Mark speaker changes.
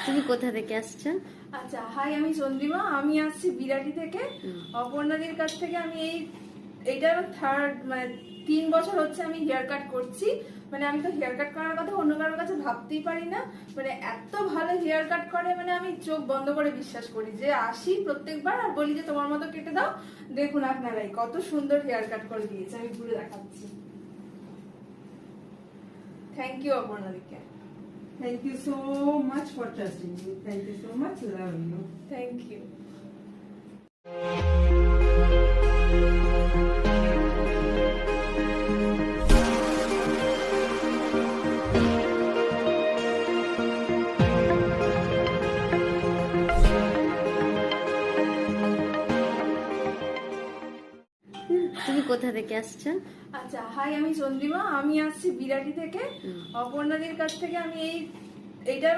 Speaker 1: তুমি কোথা থেকে আসছো?
Speaker 2: আচ্ছা, হাই, আমি চন্দ্রিমা। আমি আসছি বিরাটি থেকে। অপর্ণাদির কাছ থেকে আমি এইটা থার্ড, মানে 3 বছর হচ্ছে আমি হেয়ার কাট করছি। মানে আমি তো হেয়ার কাট করার কথা অন্য কারোর কাছে ভাবতেই পারি না। মানে এত ভালো হেয়ার কাট করে, মানে আমি চোখ বন্ধ করে বিশ্বাস করি যে আসি প্রত্যেকবার আর বলি যে তোমার মতো কেটে দাও। দেখুন আপনারাই কত সুন্দর হেয়ার কাট করে দিয়েছে, আমি ঘুরে দেখাচ্ছি। থ্যাংক ইউ অপর্ণাদিকে।
Speaker 3: Thank you so much for trusting me. Thank you so much. Love you.
Speaker 2: Thank you.
Speaker 1: তুমি কোথা থেকে আসছো?
Speaker 2: আচ্ছা, হাই, আমি চন্দ্রিমা। আমি আসছি বিরাটি থেকে। অপর্ণাদির কাছ থেকে আমি এইটা